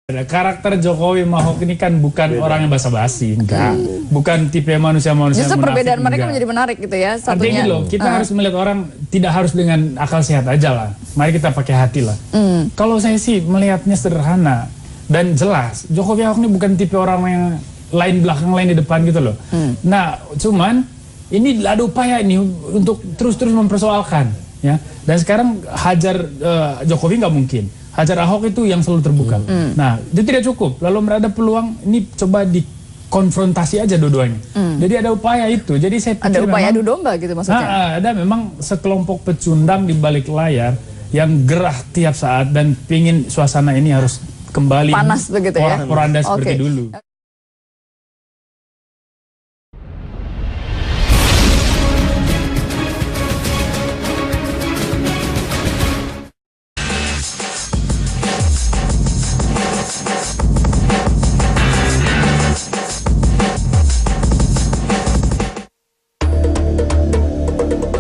Karakter Jokowi Mahok ini kan bukan orang yang basa-basi, enggak. Bukan tipe manusia-manusia Justru munafik, perbedaan mereka enggak. menjadi menarik gitu ya. Artinya loh, kita harus melihat orang tidak harus dengan akal sehat aja lah. Mari kita pakai hati lah. Kalau saya sih melihatnya sederhana dan jelas. Jokowi Ahok ini bukan tipe orang yang lain belakang, lain di depan gitu loh. Nah, cuman ini ada upaya ini untuk terus-terus mempersoalkan, ya. Dan sekarang hajar Jokowi nggak mungkin. Hajar Ahok itu yang selalu terbuka. Nah, itu tidak cukup. Lalu ada peluang ini coba dikonfrontasi aja dua-duanya. Jadi ada upaya itu. Jadi saya pikir ada upaya memang, adu domba gitu maksudnya. ada memang sekelompok pecundang di balik layar yang gerah tiap saat dan pingin suasana ini harus kembali Panas begitu ya. Porak-poranda seperti dulu.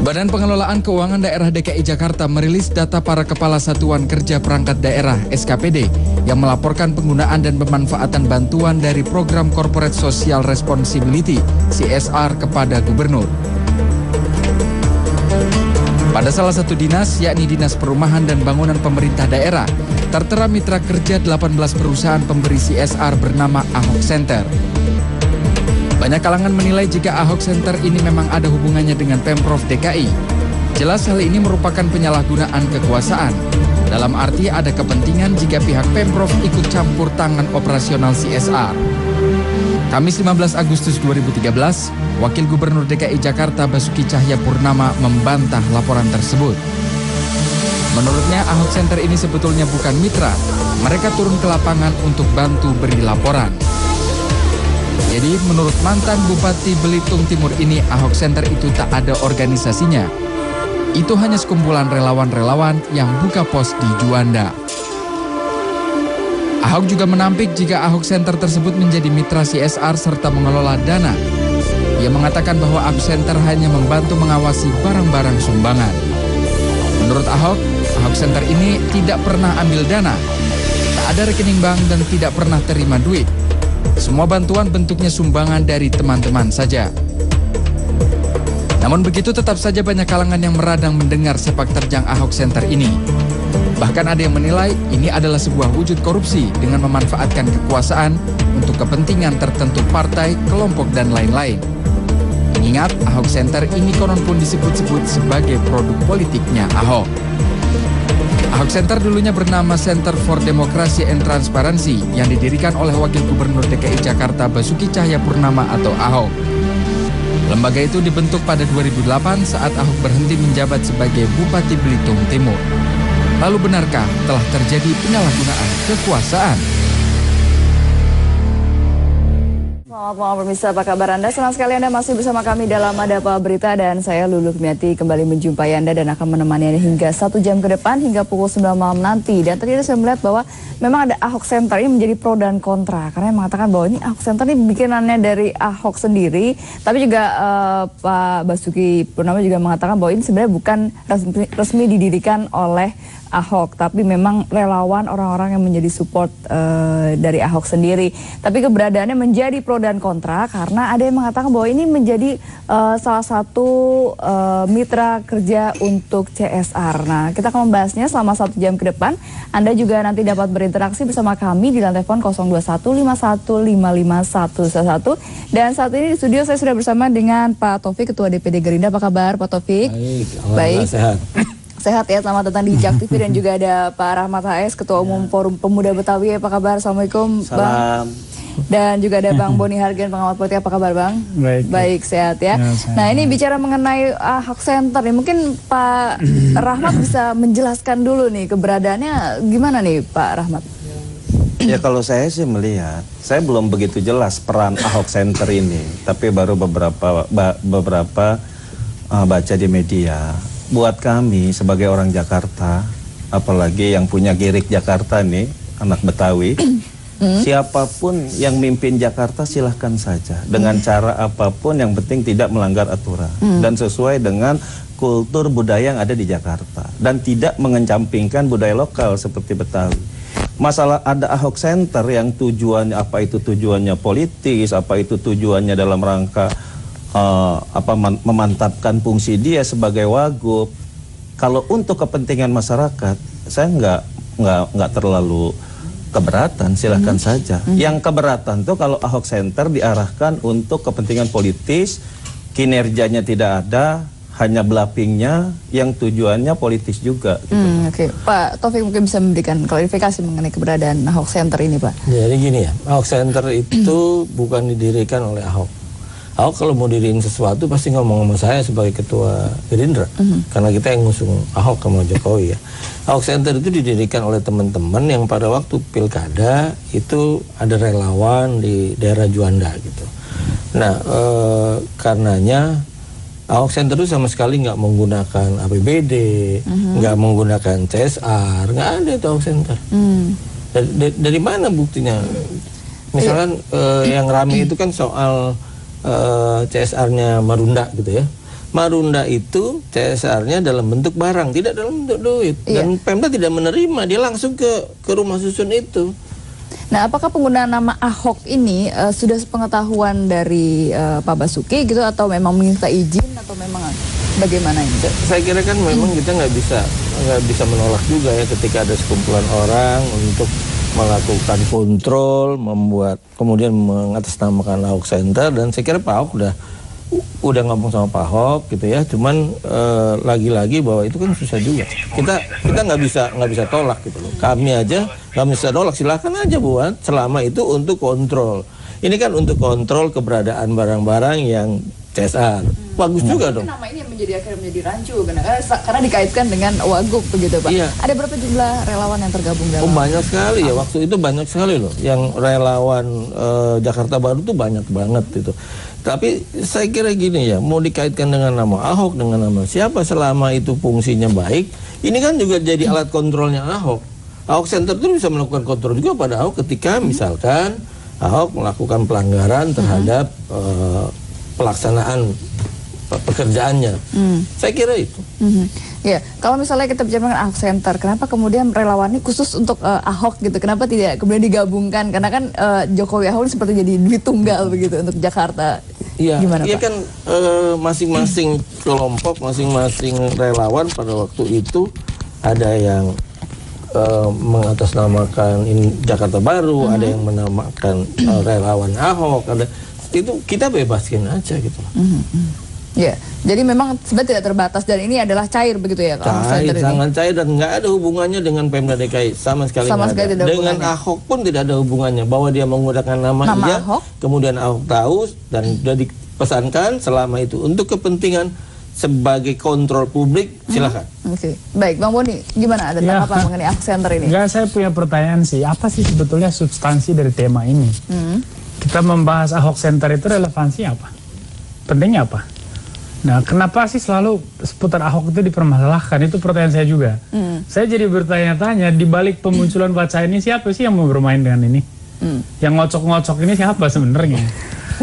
Badan Pengelolaan Keuangan Daerah DKI Jakarta merilis data para Kepala Satuan Kerja Perangkat Daerah (SKPD) yang melaporkan penggunaan dan pemanfaatan bantuan dari Program Corporate Social Responsibility (CSR) kepada Gubernur. Pada salah satu dinas, yakni Dinas Perumahan dan Bangunan Pemerintah Daerah, tertera mitra kerja 18 perusahaan pemberi CSR bernama Ahok Center. Banyak kalangan menilai jika Ahok Center ini memang ada hubungannya dengan Pemprov DKI. Jelas hal ini merupakan penyalahgunaan kekuasaan. Dalam arti ada kepentingan jika pihak Pemprov ikut campur tangan operasional CSR. Kamis 15 Agustus 2013, Wakil Gubernur DKI Jakarta Basuki Cahayapurnama membantah laporan tersebut. Menurutnya Ahok Center ini sebetulnya bukan mitra. Mereka turun ke lapangan untuk bantu beri laporan. Jadi menurut mantan Bupati Belitung Timur ini, Ahok Center itu tak ada organisasinya. Itu hanya sekumpulan relawan-relawan yang buka pos di Juanda. Ahok juga menampik jika Ahok Center tersebut menjadi mitra CSR serta mengelola dana. Ia mengatakan bahwa Ahok Center hanya membantu mengawasi barang-barang sumbangan. Menurut Ahok Center ini tidak pernah ambil dana, tak ada rekening bank dan tidak pernah terima duit. Semua bantuan bentuknya sumbangan dari teman-teman saja. Namun begitu tetap saja banyak kalangan yang meradang mendengar sepak terjang Ahok Center ini. Bahkan ada yang menilai ini adalah sebuah wujud korupsi dengan memanfaatkan kekuasaan untuk kepentingan tertentu partai, kelompok, dan lain-lain. Mengingat Ahok Center ini konon pun disebut-sebut sebagai produk politiknya Ahok. Ahok Center dulunya bernama Center for Democracy and Transparency yang didirikan oleh Wakil Gubernur DKI Jakarta Basuki Cahayapurnama atau Ahok. Lembaga itu dibentuk pada 2008 saat Ahok berhenti menjabat sebagai Bupati Belitung Timur. Lalu benarkah telah terjadi penyalahgunaan kekuasaan? Selamat malam pemirsa, apa kabar Anda? Senang sekali Anda masih bersama kami dalam Adapa Berita dan saya Lulu Kemiati kembali menjumpai Anda dan akan menemani Anda hingga 1 jam ke depan hingga pukul 9 malam nanti. Dan tadi saya melihat bahwa memang ada Ahok Center ini menjadi pro dan kontra karena yang mengatakan bahwa ini Ahok Center ini bikinannya dari Ahok sendiri, tapi juga Pak Basuki Purnama juga mengatakan bahwa ini sebenarnya bukan resmi didirikan oleh Ahok, tapi memang relawan orang-orang yang menjadi support dari Ahok sendiri. Tapi keberadaannya menjadi pro dan kontra karena ada yang mengatakan bahwa ini menjadi salah satu mitra kerja untuk CSR. Nah, kita akan membahasnya selama 1 jam ke depan. Anda juga nanti dapat berinteraksi bersama kami di lantai telepon 02151551111. Dan saat ini di studio saya sudah bersama dengan Pak Taufik, Ketua DPD Gerindra. Apa kabar Pak Taufik? Baik, sehat. Sehat ya, selamat datang di Jak TV. Dan juga ada Pak Rahmat HS, Ketua Umum Forum Pemuda Betawi. Apa kabar? Assalamualaikum Bang. Salam. Dan juga ada Bang Boni Hargen, pengamat politik. Apa kabar Bang? Baik, sehat ya. Nah, ini bicara mengenai Ahok Center nih, mungkin Pak Rahmat bisa menjelaskan dulu nih keberadaannya gimana nih Pak Rahmat? Ya kalau saya sih melihat, saya belum begitu jelas peran Ahok Center ini, tapi baru beberapa baca di media. Buat kami sebagai orang Jakarta, apalagi yang punya girik Jakarta nih, anak Betawi, siapapun yang mimpin Jakarta silahkan saja dengan cara apapun, yang penting tidak melanggar aturan dan sesuai dengan kultur budaya yang ada di Jakarta dan tidak mengecampingkan budaya lokal seperti Betawi. masalah ada Ahok Center yang tujuannya apa itu tujuannya politis, apa itu tujuannya dalam rangka memantapkan fungsi dia sebagai wagub. Kalau untuk kepentingan masyarakat, saya nggak terlalu keberatan, silahkan saja. Yang keberatan tuh kalau Ahok Center diarahkan untuk kepentingan politis, kinerjanya tidak ada, hanya bluffingnya yang tujuannya politis juga. Gitu. Oke. Pak Taufik mungkin bisa memberikan klarifikasi mengenai keberadaan Ahok Center ini, Pak. Jadi gini ya, Ahok Center itu bukan didirikan oleh Ahok. Ahok kalau mau diriin sesuatu pasti ngomong sama saya sebagai ketua Gerindra, karena kita yang ngusung Ahok sama Jokowi ya. Ahok Center itu didirikan oleh teman-teman yang pada waktu pilkada itu ada relawan di daerah Juanda gitu. Nah, karenanya Ahok Center itu sama sekali nggak menggunakan APBD, nggak menggunakan CSR, nggak ada itu Ahok Center. Dari mana buktinya? Misalkan yang rame itu kan soal CSR-nya Marunda gitu ya. Marunda itu CSR-nya dalam bentuk barang, tidak dalam bentuk duit. Dan Pemda tidak menerima, dia langsung ke rumah susun itu. Nah, apakah penggunaan nama Ahok ini sudah sepengetahuan dari Pak Basuki gitu, atau memang minta izin, atau memang bagaimana ini? Saya kira kan memang kita nggak bisa menolak juga ya ketika ada sekumpulan orang untuk melakukan kontrol, kemudian mengatasnamakan Ahok Center, dan saya kira Pak Ahok udah ngomong sama Pak Ahok gitu ya. Cuman lagi-lagi bahwa itu kan susah juga. Kita nggak bisa tolak gitu loh. Kami aja nggak bisa tolak, silakan aja buat selama itu untuk kontrol. Ini kan untuk kontrol keberadaan barang-barang yang CSR. Bagus juga dong. Nama ini yang akhirnya menjadi rancu karena dikaitkan dengan wagub begitu, Pak. Iya. Ada berapa jumlah relawan yang tergabung dalam? Banyak sekali ya, waktu itu banyak sekali loh. Yang relawan Jakarta Baru tuh banyak banget itu. Tapi saya kira gini ya, mau dikaitkan dengan nama Ahok, dengan nama siapa, selama itu fungsinya baik, ini kan juga jadi alat kontrolnya Ahok. Ahok Center itu bisa melakukan kontrol juga pada Ahok ketika misalkan Ahok melakukan pelanggaran terhadap pelaksanaan pekerjaannya. Saya kira itu. Ya, kalau misalnya kita bicara mengenai Ahok Center, kenapa kemudian relawannya khusus untuk Ahok gitu? Kenapa tidak kemudian digabungkan? Karena kan Jokowi Ahok seperti jadi duit tunggal begitu untuk Jakarta. Iya, gimana, iya Pak? Kan masing-masing kelompok, masing-masing relawan pada waktu itu ada yang mengatasnamakan Jakarta Baru, ada yang menamakan relawan Ahok, ada itu kita bebaskan aja gitu. Ya, jadi memang sebenarnya tidak terbatas, dan ini adalah cair begitu ya? Cair, sangat cair, dan nggak ada hubungannya dengan Pemda DKI sama sekali. Dengan Ahok pun tidak ada hubungannya, bahwa dia menggunakan nama dia, Ahok, kemudian Ahok tahu dan sudah dipesankan selama itu untuk kepentingan sebagai kontrol publik, silakan. Oke, baik, Bang Boni, gimana, ada tanggapan mengenai Ahok Center ini? Enggak, saya punya pertanyaan sih, apa sih sebetulnya substansi dari tema ini? Kita membahas Ahok Center itu relevansi apa? Pentingnya apa? Nah, kenapa sih selalu seputar Ahok itu dipermasalahkan? Itu pertanyaan saya juga. Saya jadi bertanya-tanya, di balik pemunculan wacana ini siapa sih yang mau bermain dengan ini? Yang ngocok-ngocok ini siapa sebenarnya?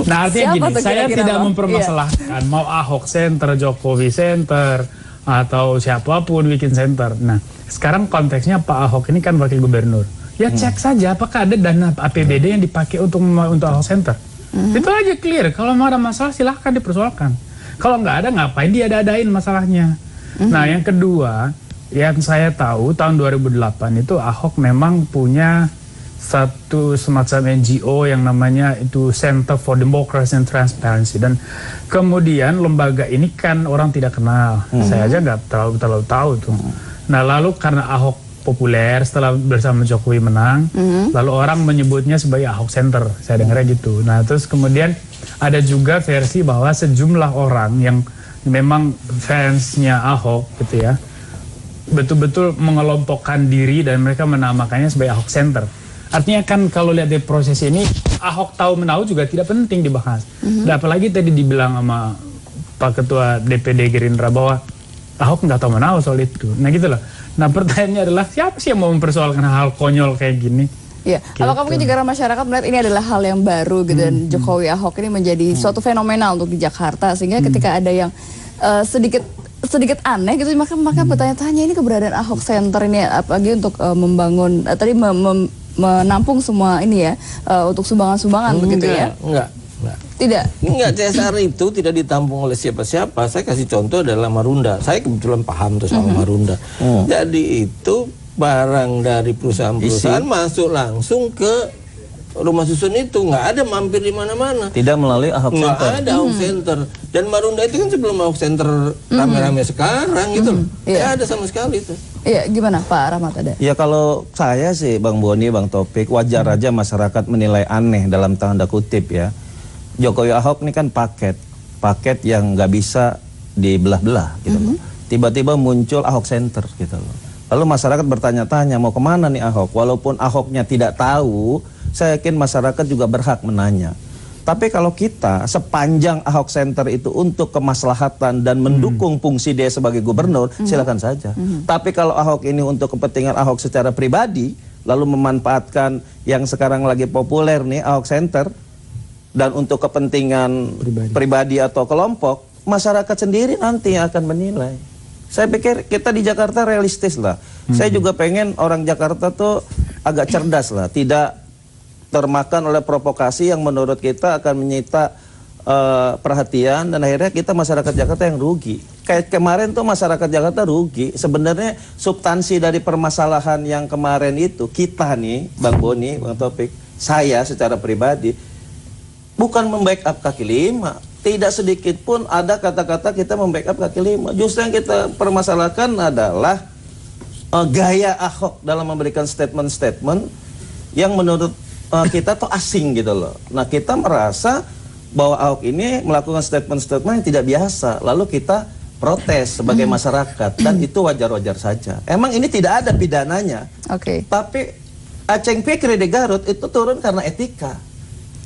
Nah, artinya gini, saya tidak mempermasalahkan mau Ahok Center, Jokowi Center, atau siapapun bikin center. Nah, sekarang konteksnya Pak Ahok ini kan wakil gubernur. Ya cek saja apakah ada dana APBD yang dipakai untuk Ahok Center. Itu aja clear. Kalau mau ada masalah silahkan dipersoalkan. Kalau nggak ada, ngapain dia ada-adain masalahnya. Nah, yang kedua, yang saya tahu tahun 2008 itu Ahok memang punya satu semacam NGO yang namanya itu Center for Democracy and Transparency, dan kemudian lembaga ini kan orang tidak kenal. Saya aja nggak terlalu tahu tuh. Nah, lalu karena Ahok populer setelah bersama Jokowi menang, lalu orang menyebutnya sebagai Ahok Center, saya dengarnya gitu. Nah, terus kemudian ada juga versi bahwa sejumlah orang yang memang fansnya Ahok gitu ya, betul-betul mengelompokkan diri dan mereka menamakannya sebagai Ahok Center. Artinya kan kalau lihat di proses ini, Ahok tahu menahu juga tidak penting dibahas. Dan apalagi tadi dibilang sama Pak Ketua DPD Gerindra bahwa Ahok nggak tahu menahu soal itu. Nah gitu loh. Nah pertanyaannya adalah siapa sih yang mau mempersoalkan hal konyol kayak gini? Iya, gitu. Apakah mungkin juga masyarakat melihat ini adalah hal yang baru gitu, dan Jokowi Ahok ini menjadi suatu fenomenal untuk di Jakarta, sehingga ketika ada yang sedikit sedikit aneh gitu, maka bertanya-tanya ini keberadaan Ahok Center ini apalagi untuk membangun tadi menampung semua ini ya untuk sumbangan-sumbangan begitu ya? Enggak. Tidak. Enggak, CSR itu tidak ditampung oleh siapa-siapa. Saya kasih contoh adalah Marunda. Saya kebetulan paham tuh soal Marunda. Jadi itu barang dari perusahaan-perusahaan masuk langsung ke rumah susun itu, nggak ada mampir di mana-mana. Tidak melalui Ahok Center. Nggak ada Ahok Center. Dan Marunda itu kan sebelum Ahok Center rame-rame sekarang gitu loh. Nggak ada sama sekali itu. Iya, gimana Pak Rahmat ada? Ya kalau saya sih Bang Boni, Bang Topik, wajar aja masyarakat menilai aneh dalam tanda kutip ya. Jokowi Ahok ini kan paket yang nggak bisa dibelah-belah gitu loh. Tiba-tiba muncul Ahok Center gitu loh. Lalu masyarakat bertanya-tanya mau kemana nih Ahok? Walaupun Ahoknya tidak tahu, saya yakin masyarakat juga berhak menanya. Tapi kalau kita sepanjang Ahok Center itu untuk kemaslahatan dan mendukung fungsi dia sebagai gubernur, silakan saja. Tapi kalau Ahok ini untuk kepentingan Ahok secara pribadi, lalu memanfaatkan yang sekarang lagi populer nih Ahok Center, dan untuk kepentingan pribadi atau kelompok, masyarakat sendiri nanti yang akan menilai. Saya pikir kita di Jakarta realistis lah. Saya juga pengen orang Jakarta tuh agak cerdas lah, tidak termakan oleh provokasi yang menurut kita akan menyita perhatian dan akhirnya kita masyarakat Jakarta yang rugi. Kayak kemarin tuh masyarakat Jakarta rugi. Sebenarnya substansi dari permasalahan yang kemarin itu kita nih, Bang Boni, Bang Topik, saya secara pribadi bukan membackup kaki lima. Tidak sedikit pun ada kata-kata kita membackup kaki lima. Justru yang kita permasalahkan adalah gaya Ahok dalam memberikan statement-statement yang menurut kita tuh asing gitu loh. Nah kita merasa bahwa Ahok ini melakukan statement-statement yang tidak biasa. Lalu kita protes sebagai masyarakat dan itu wajar-wajar saja. Emang ini tidak ada pidananya. Tapi Aceng Fikri di Garut itu turun karena etika.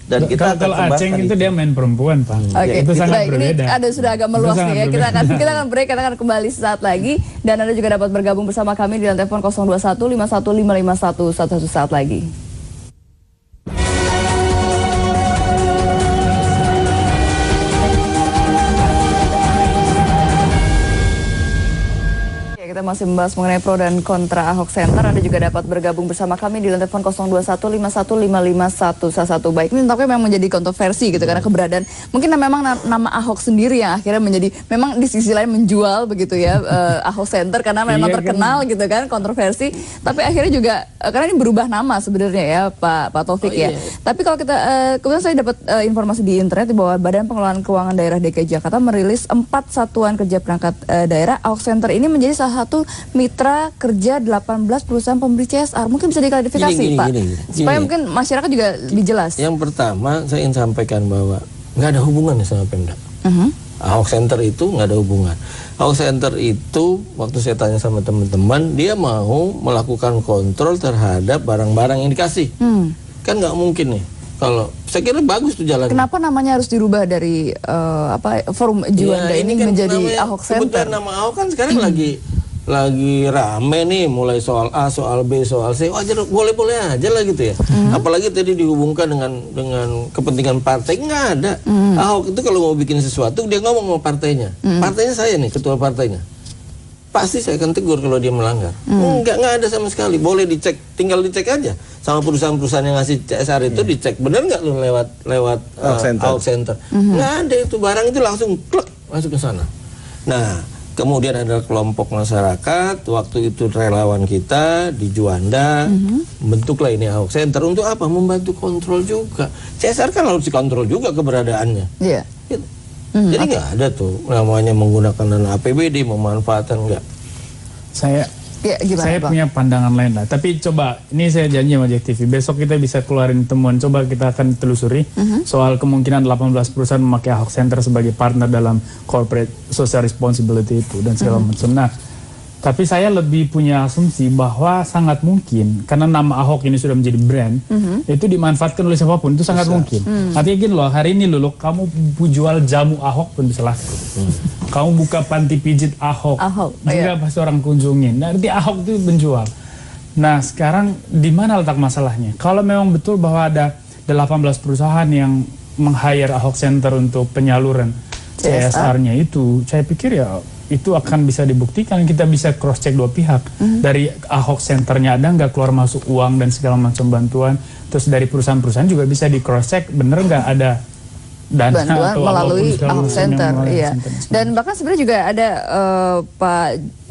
Dan kita kalau Aceng itu dia main perempuan, Pak. Itu sangat berbeda. Ini ada sudah agak meluas nih ya. Kita akan break, kita akan kembali sesaat lagi dan Anda juga dapat bergabung bersama kami di lantai telepon 021 51 551 saat lagi. Kita masih membahas mengenai pro dan kontra Ahok Center. Anda juga dapat bergabung bersama kami di lantai telepon 021 51 551 11. Baik, ini tampaknya memang menjadi kontroversi gitu karena keberadaan mungkin memang nama Ahok sendiri yang akhirnya menjadi memang di sisi lain menjual begitu ya Ahok Center karena memang terkenal gitu kan, kontroversi. Tapi akhirnya juga karena ini berubah nama sebenarnya ya Pak Taufik ya. Tapi kalau kita kemudian saya dapat informasi di internet bahwa Badan Pengelolaan Keuangan Daerah DKI Jakarta merilis 4 satuan kerja perangkat daerah. Ahok Center ini menjadi salah satu mitra kerja 18 perusahaan pemberi CSR. Mungkin bisa diklarifikasi Pak, supaya mungkin masyarakat juga lebih jelas. Yang pertama saya ingin sampaikan bahwa nggak ada hubungan sama Pemda. Ahok Center itu nggak ada hubungan. Ahok Center itu waktu saya tanya sama teman-teman, dia mau melakukan kontrol terhadap barang-barang yang dikasih. Kan nggak mungkin nih. Kalau saya kira bagus tuh jalannya. Kenapa namanya harus dirubah dari Forum Juanda ini kan menjadi Ahok Center? Nama Ahok kan sekarang lagi rame nih, mulai soal A, soal B, soal C, wajar boleh-boleh aja lah gitu ya. Apalagi tadi dihubungkan dengan kepentingan partai, nggak ada. Ahok itu kalau mau bikin sesuatu dia ngomong sama partainya. Partainya saya nih, ketua partainya. Pasti saya akan tegur kalau dia melanggar. Nggak ada sama sekali. Boleh dicek, tinggal dicek aja sama perusahaan-perusahaan yang ngasih CSR itu dicek benar nggak lu lewat Ahok Center. Nggak ada itu, barang itu langsung klek masuk ke sana. Nah, kemudian ada kelompok masyarakat, waktu itu relawan kita di Juanda, bentuklah ini Ahok Center. Untuk apa? Membantu kontrol juga. CSR kan harus dikontrol juga keberadaannya. Iya. Jadi nggak ada tuh namanya menggunakan dana APBD, memanfaatkan nggak. Saya punya pandangan lain lah. Tapi coba, ini saya janji sama Jack TV, besok kita bisa keluarin temuan. Coba kita akan telusuri soal kemungkinan 18 perusahaan memakai Ahok Center sebagai partner dalam corporate social responsibility itu dan segala macam. Nah, tapi saya lebih punya asumsi bahwa sangat mungkin karena nama Ahok ini sudah menjadi brand, itu dimanfaatkan oleh siapapun, itu sangat mungkin. Artinya gini loh, hari ini loh, kamu jual jamu Ahok pun bisa laku. Kamu buka panti pijit Ahok juga pasti orang kunjungin. Nah, artinya Ahok itu menjual. Nah, sekarang di mana letak masalahnya? Kalau memang betul bahwa ada 18 perusahaan yang meng-hire Ahok Center untuk penyaluran CSR-nya itu, saya pikir ya itu akan bisa dibuktikan. Kita bisa cross check dua pihak. Dari Ahok Centernya ada nggak keluar masuk uang dan segala macam bantuan. Terus dari perusahaan-perusahaan juga bisa di cross check bener nggak ada dana bantuan atau melalui Ahok Center, iya. Center. Dan bahkan sebenarnya juga ada Pak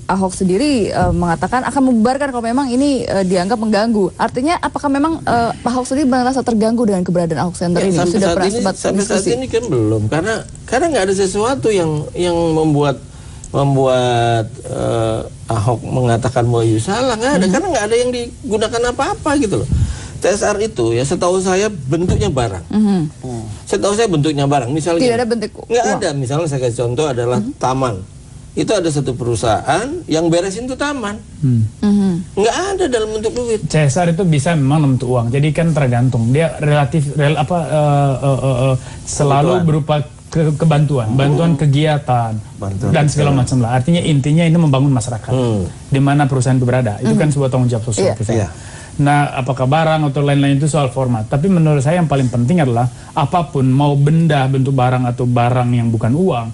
Ahok sendiri mengatakan akan membubarkan kalau memang ini dianggap mengganggu. Artinya apakah memang Pak Ahok sendiri merasa terganggu dengan keberadaan Ahok Center ini? Sudah pernah sempat sampai saat diskusi? ini kan belum, karena nggak ada sesuatu yang membuat Ahok mengatakan bahwa salah, nggak ada, karena nggak ada yang digunakan apa-apa gitu loh. CSR itu ya setahu saya bentuknya barang. Setahu saya bentuknya barang. Misalnya Tidak ada bentuk nggak uang. ada. Misalnya saya kasih contoh adalah taman. Itu ada satu perusahaan yang beresin tuh taman. Nggak ada dalam bentuk duit. CSR itu bisa memang dalam bentuk uang. Jadi kan tergantung. Dia selalu berupa kebantuan, bantuan kegiatan dan segala macam lah. Artinya intinya ini membangun masyarakat di mana perusahaan itu berada. Itu kan sebuah tanggung jawab sosial kita. Nah, apakah barang atau lain-lain itu soal format. Tapi menurut saya yang paling penting adalah apapun, mau benda bentuk barang atau barang yang bukan uang,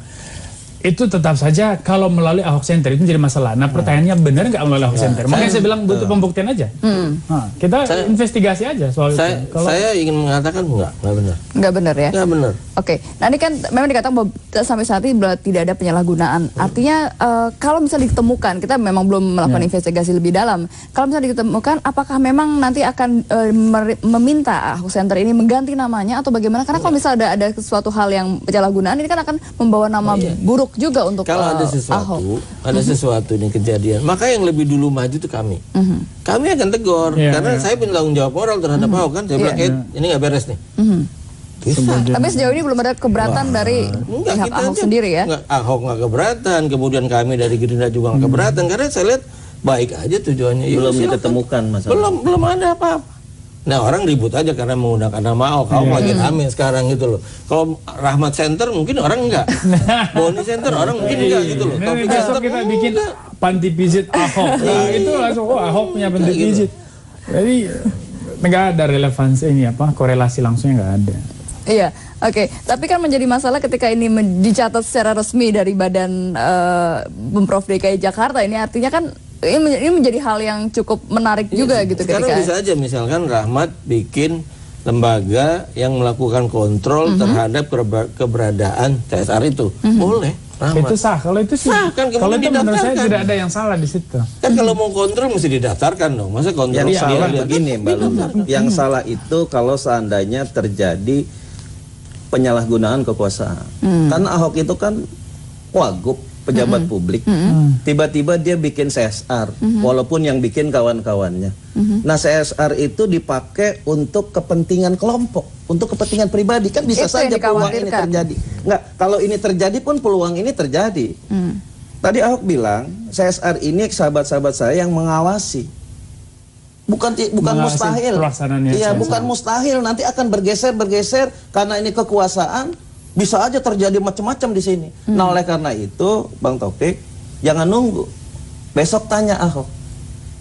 itu tetap saja kalau melalui Ahok Center itu jadi masalah. Nah, pertanyaannya benar nggak melalui Ahok Center? Makanya saya bilang butuh pembuktian aja. Nah, kita investigasi aja soal itu. Saya ingin mengatakan nggak benar. Nggak benar ya? Nggak benar. Oke, nah ini kan memang dikatakan bahwa sampai saat ini tidak ada penyalahgunaan. Artinya kalau misalnya ditemukan, kita memang belum melakukan investigasi lebih dalam. Kalau misalnya ditemukan, apakah memang nanti akan meminta Ahok Center ini mengganti namanya atau bagaimana? Karena kalau misalnya ada suatu hal yang penyalahgunaan, ini kan akan membawa nama buruk juga untuk kalau ada sesuatu nih kejadian, maka yang lebih dulu maju itu kami. Kami akan tegur karena saya punya tanggung jawab moral terhadap Ahok kan. Saya bilang ini nggak beres nih. Tapi sejauh ini belum ada keberatan dari pihak Ahok sendiri ya? Ahok nggak keberatan, kemudian kami dari Gerindra juga nggak keberatan karena saya lihat baik aja tujuannya. Belum ditemukan masalah. Belum ada apa-apa. Nah, orang ribut aja karena menggunakan nama Ahok. Ahok lagi rame sekarang gitu loh. Kalau Rahmat Center mungkin orang enggak. Boni Center orang mungkin enggak gitu loh. Tapi besok kita bikin panti pijit Ahok. Nah, itu langsung Ahok punya panti pijit. Jadi nggak ada relevansi ini korelasi langsungnya nggak ada. Iya, oke. Tapi kan menjadi masalah ketika ini dicatat secara resmi dari Badan Pemprov DKI Jakarta. Ini artinya kan ini menjadi hal yang cukup menarik juga gitu. Sekarang ketika bisa aja misalkan Rahmat bikin lembaga yang melakukan kontrol terhadap keberadaan CSR itu. Boleh. Rahmat. Itu sah. Kalau itu sih. Kan, kalau itu menurut saya tidak ada yang salah di situ. Kan kalau mau kontrol mesti didaftarkan dong. Masa kontrol yang salah begini, Mbak Lulu. Yang salah itu kalau seandainya terjadi penyalahgunaan kekuasaan. Karena Ahok itu kan wagub, pejabat publik, tiba-tiba dia bikin CSR, walaupun yang bikin kawan-kawannya. Nah, CSR itu dipakai untuk kepentingan kelompok, untuk kepentingan pribadi, kan bisa itu saja peluang ini terjadi. Enggak, kalau ini terjadi pun peluang ini terjadi. Tadi Ahok bilang, CSR ini sahabat-sahabat saya yang mengawasi. Bukan mustahil. Iya, bukan mustahil, nanti akan bergeser karena ini kekuasaan. Bisa aja terjadi macam-macam di sini. Nah, oleh karena itu, Bang Taufik, jangan nunggu. Besok tanya Ahok.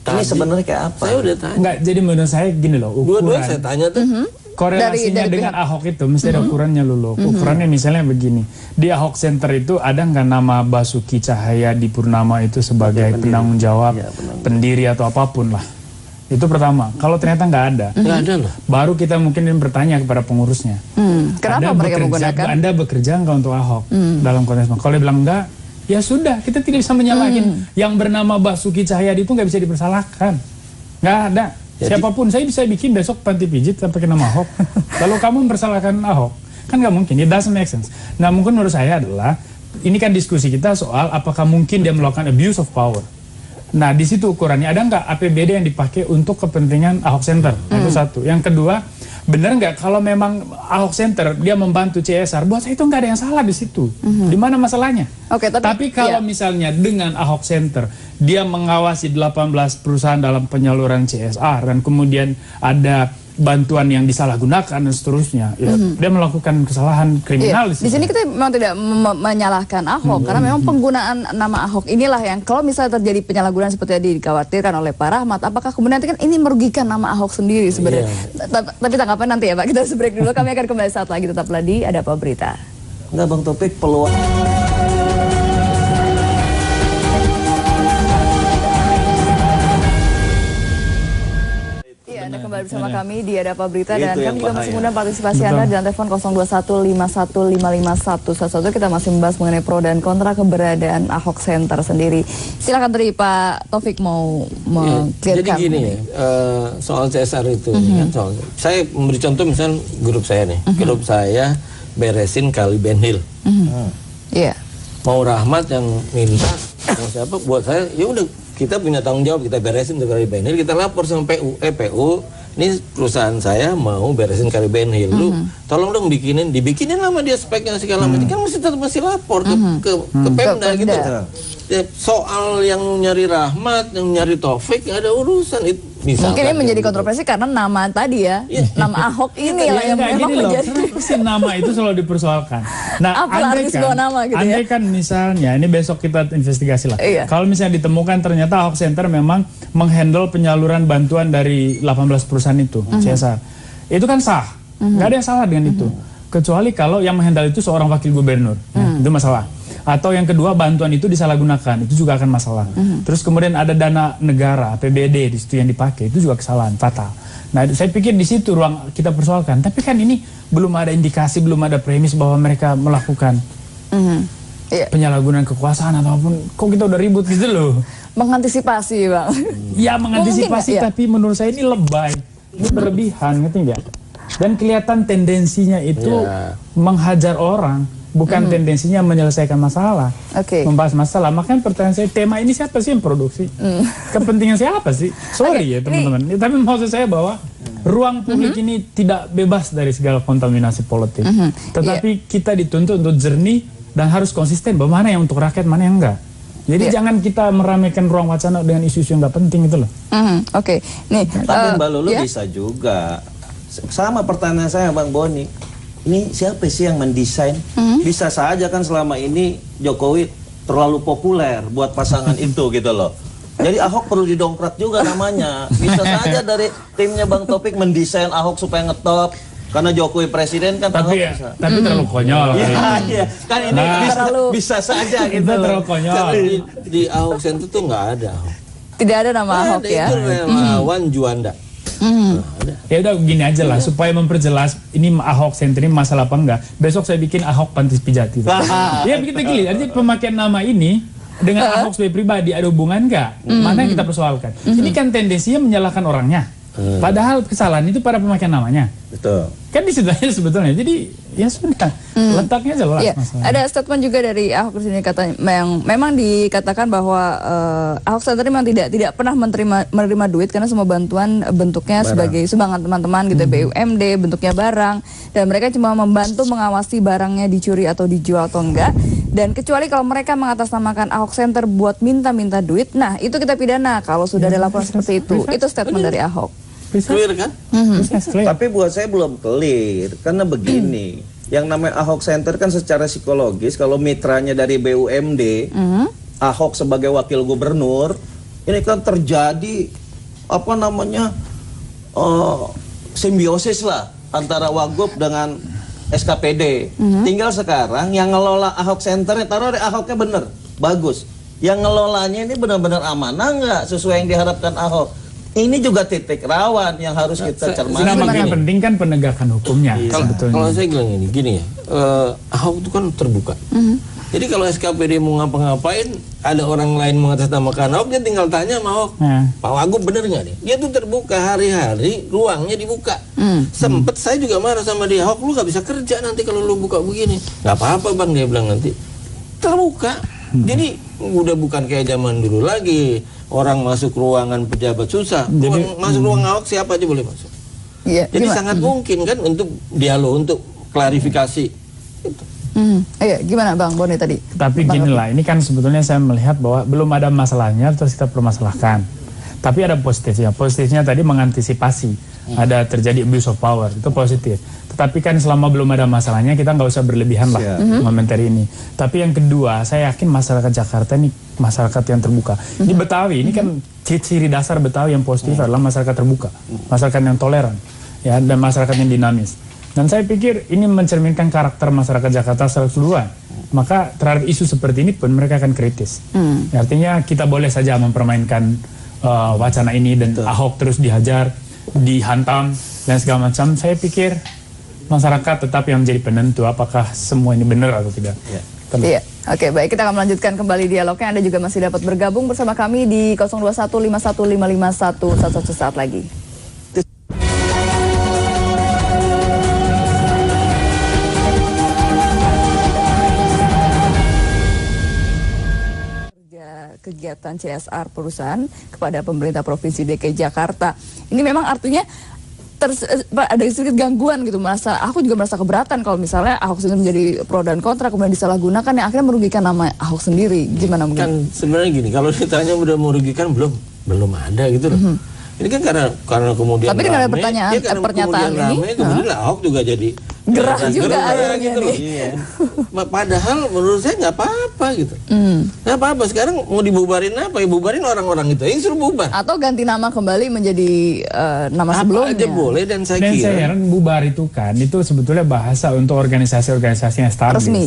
Ini sebenarnya kayak apa? Saya udah tanya. Enggak, jadi menurut saya gini loh, Dua-dua saya tanya tuh. Korelasinya dengan Ahok itu mesti ada ukurannya Lulu. Ukurannya misalnya begini. Di Ahok Center itu ada nggak nama Basuki Cahayapurnama itu sebagai penanggung jawab, pendiri atau apapun lah. Itu pertama. Kalau ternyata nggak ada, loh. Baru kita mungkin bertanya kepada pengurusnya. Kenapa mereka menggunakan? Anda bekerja nggak untuk Ahok dalam konteks? Kalau dia bilang enggak, ya sudah, kita tidak bisa menyalahkan. Yang bernama Basuki Cahyadi itu nggak bisa dipersalahkan. Nggak ada. Siapapun, saya bisa bikin besok panti pijit pakai nama Ahok. Kalau kamu mempersalahkan Ahok, kan nggak mungkin. It doesn't make sense. Nah, mungkin menurut saya adalah ini kan diskusi kita soal apakah mungkin dia melakukan abuse of power. Nah, di situ ukurannya ada nggak APBD yang dipakai untuk kepentingan Ahok Center? Itu satu. Yang kedua, benar nggak kalau memang Ahok Center dia membantu CSR? Buat saya itu nggak ada yang salah di situ. Di mana masalahnya? Oke, tapi kalau misalnya dengan Ahok Center dia mengawasi 18 perusahaan dalam penyaluran CSR dan kemudian ada bantuan yang disalahgunakan dan seterusnya, ya, dia melakukan kesalahan kriminal. Di sini kita memang tidak menyalahkan Ahok karena memang penggunaan nama Ahok inilah yang kalau misalnya terjadi penyalahgunaan seperti yang dikhawatirkan oleh Pak Rahmat, apakah kemudian nanti kan ini merugikan nama Ahok sendiri sebenarnya? Tapi tanggapan nanti ya Pak, kita harus break dulu. Kami akan kembali saat lagi, tetaplah di Ada Apa Berita. Enggak, Bang Taufik, peluang kembali bersama kami di Adapa Berita Itu dan yang kami juga masih bahaya. mengundang partisipasi Anda dengan telepon 0215155111. Kita masih membahas mengenai pro dan kontra keberadaan Ahok Center sendiri. Silakan tadi Pak Taufik mau Jadi meng-clearkan. gini ya, soal CSR itu, kan, saya memberi contoh misalnya grup saya nih, grup saya beresin Kali Ben Hill. Iya. Mau Rahmat yang minta, mau siapa, buat saya, ya udah kita punya tanggung jawab, kita beresin tuh Kali Ben Hill, kita lapor sama PU, ini perusahaan saya mau beresin Kali Ben Hill, lu tolong dong dibikinin sama dia speknya segala macam, kan mesti lapor ke Pemda gitu. Ya, soal yang nyari Rahmat, yang nyari Taufik, nggak ada urusan itu. Mungkin ini menjadi kontroversi karena nama tadi ya, nama Ahok ini lah yang memang gini loh, menjadi. kenapa sih nama itu selalu dipersoalkan? Nah, Apa arti sebuah nama gitu ya? andai kan misalnya, ini besok kita investigasi lah. Iya. Kalau misalnya ditemukan ternyata Ahok Center memang menghandle penyaluran bantuan dari 18 perusahaan itu, CSR. Itu kan sah, nggak ada yang salah dengan itu. Kecuali kalau yang menghandle itu seorang wakil gubernur, itu masalah. Atau yang kedua bantuan itu disalahgunakan, itu juga akan masalah. Terus kemudian ada dana negara, APBD di situ yang dipakai, itu juga kesalahan fatal. Nah, saya pikir di situ ruang kita persoalkan. Tapi kan ini belum ada indikasi, belum ada premis bahwa mereka melakukan penyalahgunaan kekuasaan ataupun kok kita udah ribut gitu loh. Mengantisipasi Bang. Ya mengantisipasi, Mungkin, ya? tapi menurut saya ini lebay, ini berlebihan, ngerti nggak? Dan kelihatan tendensinya itu menghajar orang. Bukan tendensinya menyelesaikan masalah, membahas masalah. Makanya pertanyaan saya, tema ini siapa sih yang produksi? Kepentingan siapa sih? Sorry ya teman-teman. Tapi maksud saya bahwa ruang publik ini tidak bebas dari segala kontaminasi politik. Tetapi kita dituntut untuk jernih dan harus konsisten bahwa mana yang untuk rakyat, mana yang enggak. Jadi jangan kita meramaikan ruang wacana dengan isu-isu yang nggak penting itu loh. Nih, Tapi Mbak Lulu bisa juga. Sama pertanyaan saya Bang Boni. Ini siapa sih yang mendesain? Bisa saja kan selama ini Jokowi terlalu populer buat pasangan itu gitu loh. Jadi Ahok perlu didongkrak juga namanya. Bisa saja dari timnya Bang Taufik mendesain Ahok supaya ngetop. Karena Jokowi presiden kan tapi tapi terlalu konyol. Iya, kan ini bisa saja gitu. Terlalu konyol. Di Ahok Center tuh nggak ada Ahok. tidak ada nama Ahok ya. Itu relawan Juanda. Ya udah gini aja lah, supaya memperjelas ini Ahok Center ini masalah apa enggak. Besok saya bikin Ahok Pantis Pijat itu. Ya begitu gini, artinya pemakaian nama ini dengan Ahok sebagai pribadi ada hubungan enggak? Mana yang kita persoalkan? Ini kan tendensinya menyalahkan orangnya. Padahal kesalahan itu pada pemakaian namanya. Betul. Kan di situ aja sebetulnya. Jadi ya sudah, letaknya jelas masalahnya. Ada statement juga dari Ahok di sini katanya memang dikatakan bahwa Ahok Center memang tidak pernah menerima duit karena semua bantuan bentuknya sebagai sumbangan teman-teman gitu, BUMD bentuknya barang, dan mereka cuma membantu mengawasi barangnya dicuri atau dijual atau enggak. Dan kecuali kalau mereka mengatasnamakan Ahok Center buat minta-minta duit, nah itu kita pidana kalau sudah ada laporan seperti itu. Itu statement dari Ahok. Clear kan? Tapi buat saya belum clear karena begini, yang namanya Ahok Center kan secara psikologis kalau mitranya dari BUMD, Ahok sebagai wakil gubernur, ini kan terjadi apa namanya simbiosis lah antara Wagub dengan SKPD. Tinggal sekarang yang ngelola Ahok Center, taruh Ahoknya bener, bagus. Yang ngelolanya ini benar-benar amanah nggak sesuai yang diharapkan Ahok? Ini juga titik rawan yang harus kita cermati. Yang penting kan penegakan hukumnya. Kalau saya bilang gini ya, Ahok itu kan terbuka. Jadi kalau SKPD mau ngapa-ngapain, ada orang lain mengatasnamakan Ahok, dia tinggal tanya sama Ahok, Pak Wagub bener nggak nih? Dia tuh terbuka hari-hari, ruangnya dibuka. Sempet saya juga marah sama dia, Ahok lu nggak bisa kerja nanti kalau lu buka begini. Nggak apa-apa bang, dia bilang nanti. Terbuka. Jadi udah bukan kayak zaman dulu lagi. Orang masuk ruangan pejabat susah, masuk ruang Ahok siapa aja boleh masuk. Jadi sangat mungkin kan untuk dialog, untuk klarifikasi. Gimana Bang Boni tadi? Tapi gini lah, ini kan sebetulnya saya melihat bahwa belum ada masalahnya terus kita permasalahkan. Tapi ada positifnya. Positifnya tadi mengantisipasi ada terjadi abuse of power, itu positif. Tetapi kan selama belum ada masalahnya kita nggak usah berlebihan lah komentari ini. Tapi yang kedua, saya yakin masyarakat Jakarta ini masyarakat yang terbuka. Ini Betawi, ini kan ciri dasar Betawi yang positif adalah masyarakat terbuka, masyarakat yang toleran, ya, dan masyarakat yang dinamis. Dan saya pikir ini mencerminkan karakter masyarakat Jakarta secara keseluruhan. Maka terhadap isu seperti ini pun mereka akan kritis. Ya, artinya kita boleh saja mempermainkan wacana ini dan Ahok terus dihajar. dihantam dan segala macam. Saya pikir masyarakat tetap yang menjadi penentu apakah semua ini benar atau tidak. Iya, oke, baik, kita akan melanjutkan kembali dialognya. Anda juga masih dapat bergabung bersama kami di 0215155111 saat lagi. Kegiatan CSR perusahaan kepada pemerintah Provinsi DKI Jakarta. Ini memang artinya ada sedikit gangguan gitu, aku juga merasa keberatan kalau misalnya Ahok sendiri menjadi pro dan kontra kemudian disalahgunakan yang akhirnya merugikan nama Ahok sendiri. Gimana mungkin? Kan sebenarnya gini, kalau ditanya udah merugikan belum ada gitu loh. Ini kan karena kemudian tapi dengan ada pernyataan ini, kemudian Ahok juga jadi gerah juga akhirnya gitu loh. Iya. Padahal menurut saya nggak apa-apa gitu. Nggak apa-apa. Sekarang mau dibubarin apa? Ya bubarin orang-orang itu yang suruh bubar. Atau ganti nama kembali menjadi nama apa sebelumnya. aja boleh dan saya heran bubar itu kan itu sebetulnya bahasa untuk organisasi-organisasi yang stabil. Resmi.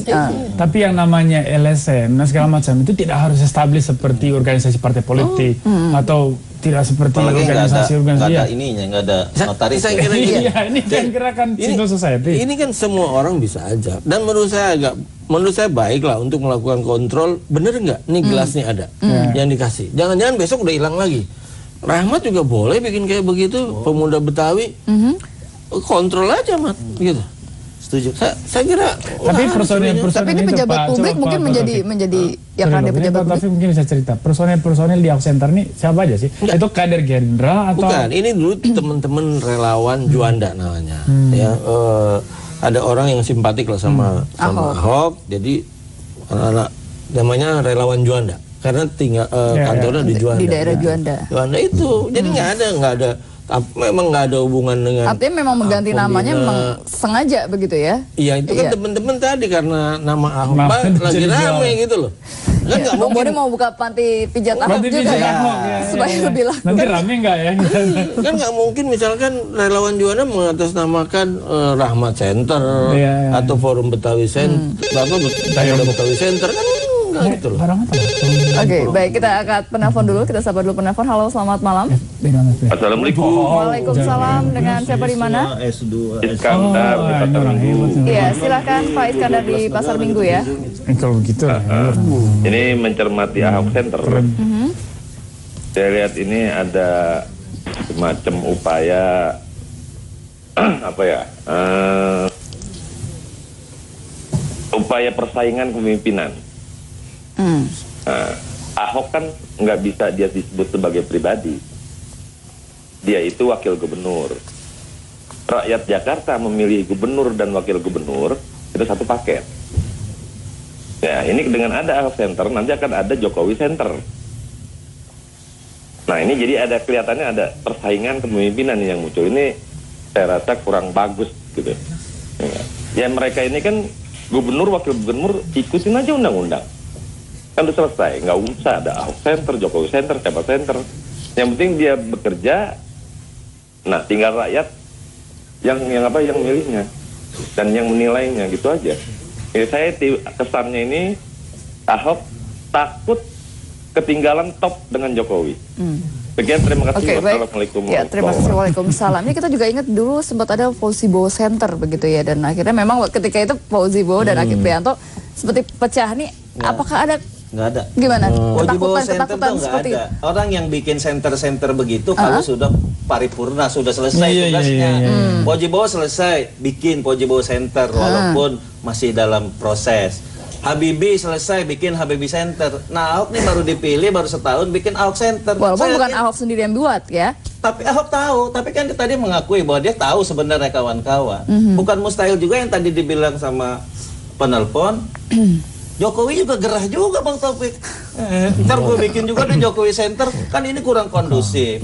Tapi yang namanya LSM dan segala macam itu tidak harus establis seperti organisasi partai politik atau tidak seperti organisasi nggak ada ininya, nggak ada notaris. Saya kira iya, ini kan gerakan civil society. Ini kan semua orang bisa aja. Dan menurut saya baik lah untuk melakukan kontrol. Bener nggak? Nih gelasnya ada yang dikasih. Jangan-jangan besok udah hilang lagi. Rahmat juga boleh bikin kayak begitu. Pemuda Betawi kontrol aja mat, gitu. Setuju. Saya kira. Tapi personil tapi ini pejabat publik mungkin menjadi ya kan dia pejabat publik. Tapi mungkin bisa cerita personil di Ahok Center ini siapa aja sih? Itu kader Gerindra atau? Bukan, ini dulu teman-teman relawan Juanda namanya. Ya, ada orang yang simpatik lah sama Ahok. Jadi anak-anak namanya relawan Juanda karena tinggal kantornya di Juanda. Di daerah Juanda. Juanda itu. Jadi nggak ada memang nggak ada hubungan dengan. Artinya memang mengganti namanya memang sengaja begitu ya? Iya itu kan teman-teman tadi karena nama Ahok lagi rame gitu loh. Kan nggak mungkin. Boni mau buka panti pijat Ahok juga ya, supaya lebih laku. Nanti rame nggak ya? Kan nggak mungkin misalkan relawan Juanda mengatasnamakan Rahmat Center atau Forum Betawi Center, Betawi Center kan. Gitu loh. Oke, baik, kita angkat penelpon dulu. Kita sapa dulu penelpon. Halo, selamat malam. Assalamualaikum. Waalaikumsalam. Dengan siapa di mana? Iskandar di Pasar Minggu. Iya, silakan Pak Iskandar di Pasar Minggu ya. Kalau begitu. Ini mencermati Ahok Center. Saya lihat ini ada semacam upaya apa ya? Upaya persaingan kepemimpinan. Ahok kan nggak bisa dia disebut sebagai pribadi. Dia itu wakil gubernur. Rakyat Jakarta memilih gubernur dan wakil gubernur itu satu paket. Ya, ini dengan ada Ahok Center nanti akan ada Jokowi Center. Nah, ini jadi ada kelihatannya ada persaingan kepemimpinan yang muncul. Ini saya rasa kurang bagus gitu. Ya, mereka ini kan gubernur, wakil gubernur ikutin aja undang-undang. Kan udah selesai, nggak usah ada Ahok Center, Jokowi Center, siapa Center. Yang penting dia bekerja, nah tinggal rakyat yang milihnya dan yang menilainya gitu aja. Jadi saya kesannya ini Ahok takut ketinggalan top dengan Jokowi. Sekian, terima kasih. Wassalamualaikum. Ya, terima kasih. Waalaikumsalam. Ini kita juga ingat dulu sempat ada Fauzi Bowo Center begitu ya, dan akhirnya memang ketika itu Fauzi Bowo dan Akif Prianto seperti pecah nih. Apakah ada? Nggak ada. Gimana? Ketakutan seperti itu. Orang yang bikin center-center begitu kalau sudah paripurna, sudah selesai tugasnya. Fauzi Bowo selesai bikin Fauzi Bowo Center walaupun masih dalam proses. Habibie selesai bikin Habibie Center. Nah, Ahok nih baru dipilih baru setahun bikin Ahok Center. Walaupun bukan Ahok sendiri yang buat ya. Tapi Ahok tahu, tapi kan dia tadi mengakui bahwa dia tahu sebenarnya kawan-kawan. Bukan mustahil juga yang tadi dibilang sama penelpon. Jokowi juga gerah juga Bang Taufik. Ntar gue bikin juga nih Jokowi Center, kan ini kurang kondusif.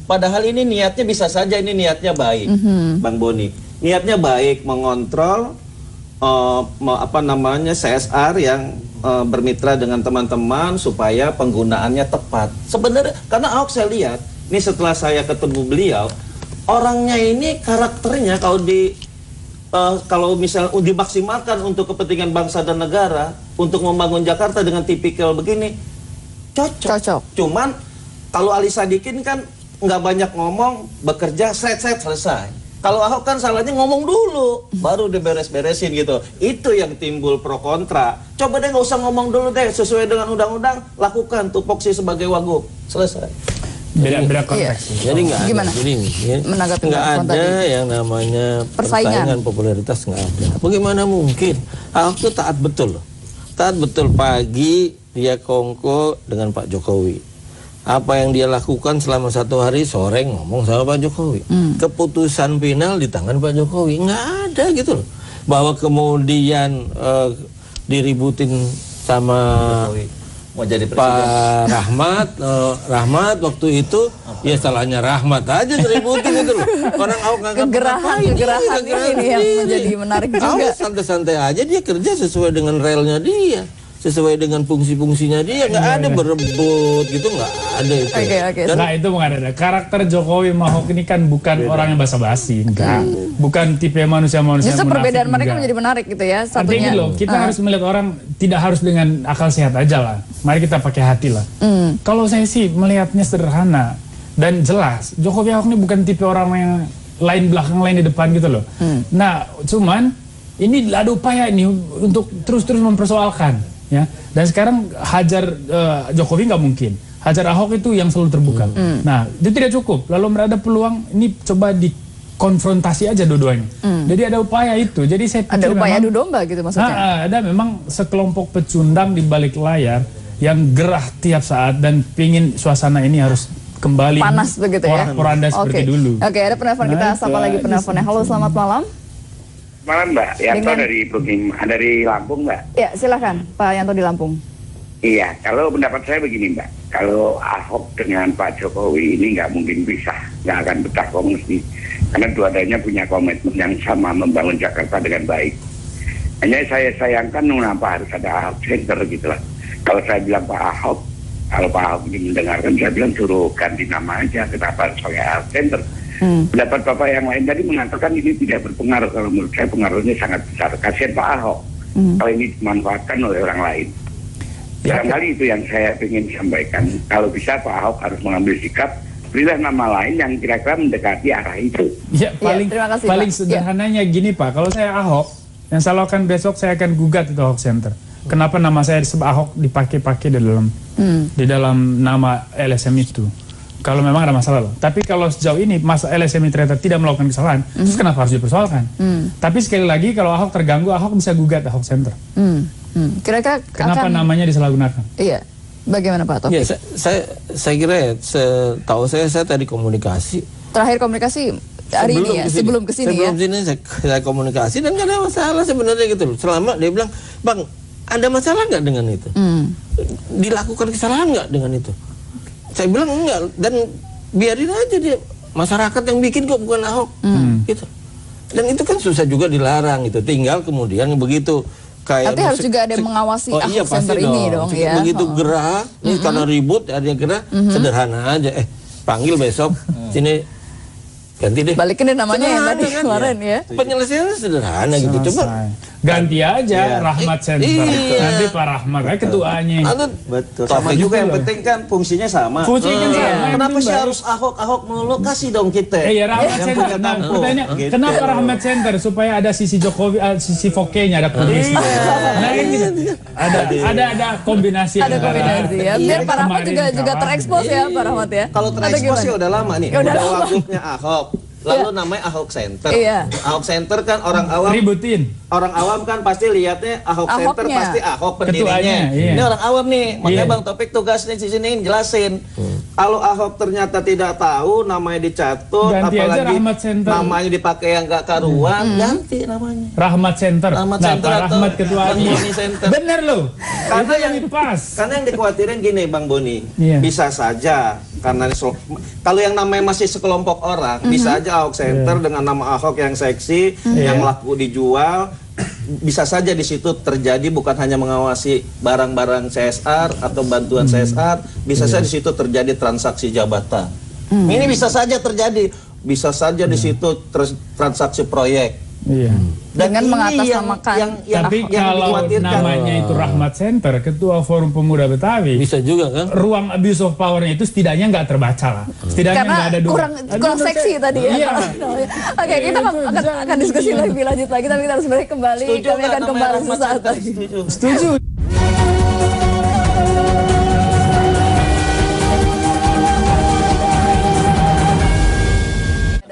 Padahal ini niatnya bisa saja ini niatnya baik, Bang Boni. Niatnya baik mengontrol CSR yang bermitra dengan teman-teman supaya penggunaannya tepat. Sebenarnya karena Ahok saya lihat, ini setelah saya ketemu beliau, orangnya ini karakternya kalau misalnya dimaksimalkan untuk kepentingan bangsa dan negara, untuk membangun Jakarta dengan tipikal begini, cocok. Cuman kalau Ali Sadikin kan nggak banyak ngomong, bekerja, selesai. Kalau Ahok kan salahnya ngomong dulu, baru diberes-beresin gitu. Itu yang timbul pro kontra. Coba deh nggak usah ngomong dulu deh, sesuai dengan undang-undang, lakukan tupoksi sebagai wagub, selesai. Beda konteks. Jadi nggak ada. Jadi nggak ada yang namanya persaingan popularitas, nggak ada. Bagaimana mungkin? Ahok tuh taat betul loh. Taat betul, pagi dia kongko dengan Pak Jokowi. Apa yang dia lakukan selama 1 hari, sore ngomong sama Pak Jokowi. Keputusan final di tangan Pak Jokowi. Nggak ada gitu loh. Bahwa kemudian diributin sama mau jadi Pak Rahmat waktu itu, ya salahnya Rahmat aja diributin gitu loh. Orang Ahok nggak kegerahan ini yang menjadi menarik juga. Ahok santai-santai aja, dia kerja sesuai dengan relnya dia, sesuai dengan fungsi-fungsinya dia, nggak ada berebut gitu, nggak ada itu. Nah itu bukan ada. Karakter Jokowi sama Ahok ini kan bukan orang yang basa-basi, enggak. Bukan tipe manusia-manusia. Justru perbedaan mereka menjadi menarik gitu ya. Artinya loh, kita harus melihat orang tidak harus dengan akal sehat aja lah. Mari kita pakai hati lah. Kalau saya sih melihatnya sederhana dan jelas. Jokowi Ahok ini bukan tipe orang yang lain belakang lain di depan gitu loh. Nah, cuman ini ada upaya ini untuk terus-terus mempersoalkan. Ya, dan sekarang hajar Jokowi nggak mungkin, hajar Ahok itu yang selalu terbuka. Nah, itu tidak cukup. Lalu ada peluang ini coba dikonfrontasi aja dua-duanya. Jadi ada upaya itu. Jadi saya pikir ada upaya memang, adu domba gitu maksudnya. ada memang sekelompok pecundang di balik layar yang gerah tiap saat dan pingin suasana ini harus kembali panas begitu ya. Porak-poranda seperti dulu. Oke, ada penelpon kita. Sapa lagi penelponnya. Halo, selamat malam. Malam Mbak, Yanto dari Lampung Mbak. Ya silakan Pak Yanto di Lampung. Iya, kalau pendapat saya begini Mbak, kalau Ahok dengan Pak Jokowi ini nggak mungkin bisa, nggak akan betah kongsi, karena dua-duanya punya komitmen yang sama membangun Jakarta dengan baik. Hanya saya sayangkan kenapa harus ada Ahok Center gitu lah. Kalau saya bilang Pak Ahok, kalau Pak Ahok ini mendengarkan, saya bilang suruh ganti nama aja, kenapa harus pakai Ahok Center. Pendapat Bapak yang lain tadi mengatakan ini tidak berpengaruh. Kalau menurut saya pengaruhnya sangat besar. Kasihan Pak Ahok kalau ini dimanfaatkan oleh orang lain. Barangkali itu yang saya ingin sampaikan. Kalau bisa Pak Ahok harus mengambil sikap, berilah nama lain yang kira-kira mendekati arah itu. Ya, paling sederhananya gini Pak, kalau saya Ahok, yang saya lakukan besok saya akan gugat itu Ahok Center. Kenapa nama saya Ahok dipakai-pakai di dalam nama LSM itu? Kalau memang ada masalah loh. Tapi kalau sejauh ini masa LSM ini ternyata tidak melakukan kesalahan, terus kenapa harus dipersoalkan? Tapi sekali lagi kalau Ahok terganggu, Ahok bisa gugat Ahok Center. Kira-kira kenapa namanya disalahgunakan? Iya. Bagaimana Pak Taufik? Ya, saya kira ya, setahu saya tadi komunikasi. Terakhir komunikasi hari ini ya, sebelum kesini ya. Sebelum sini saya komunikasi dan nggak ada masalah sebenarnya gitu loh. Selama dia bilang, Bang, ada masalah nggak dengan itu? Dilakukan kesalahan nggak dengan itu? Saya bilang enggak, dan biarin aja dia, masyarakat yang bikin kok, bukan Ahok gitu. Dan itu kan susah juga dilarang gitu. Tinggal kemudian begitu kayak tapi harus juga ada yang mengawasi Ahok Center ini dong ya. Begitu gerak karena ribut ada yang kira sederhana aja, panggil besok sini ganti deh, balikin deh namanya yang tadi kemarin ya. Penyelesaiannya sederhana gitu, coba ganti aja Rahmat Center. Nanti Pak Rahmat kan ketuanya. Betul. Sama juga yang penting kan fungsinya sama. Fungsinya sama. Kenapa sih harus Ahok melulu? Kasih dong kita. Iya, Rahmat Center. Nah, pertanyaan, kenapa Rahmat Center supaya ada sisi Jokowi, sisi Foke-nya ada kondisi. Nah ini ada kombinasi. Ada kombinasi ya. Biar Pak Rahmat juga terekspos ya Pak Rahmat ya. Kalau terekspos ya udah lama nih. Udah wagubnya Ahok. Lalu namanya Ahok Center. Ahok Center kan orang awam ributin. Orang awam kan pasti lihatnya Ahok Center pasti Ahok pendirinya. Iya. Ini orang awam nih, makanya Bang Taufik tugasnya di sini jelasin. Kalau Ahok ternyata tidak tahu namanya dicatut, ganti apalagi namanya dipakai yang gak karuan, ganti namanya. Rahmat Center. Rahmat Center Pak Rahmat ketuanya. Bener loh. Karena yang pas. Karena yang dikhawatirin gini Bang Boni, bisa saja karena kalau yang namanya masih sekelompok orang, bisa aja Ahok Center dengan nama Ahok yang seksi, yang laku dijual, bisa saja di situ terjadi bukan hanya mengawasi barang-barang CSR atau bantuan CSR, bisa saja di situ terjadi transaksi jabatan. Ini bisa saja terjadi, bisa saja di situ transaksi proyek. Iya. Dengan ini mengatasnamakan. Tapi kalau namanya itu Rahmat Center, Ketua Forum Pemuda Betawi, Bisa juga kan? ruang abuse of power-nya itu setidaknya nggak terbaca lah. Setidaknya Karena nggak ada dua. kurang seksi tadi ya. Iya. Oke, kita akan diskusi lebih lanjut lagi, tapi kita harus break kembali. Setuju Kami nggak akan namanya kembali Rahmat sesaat Center? lagi. Setuju.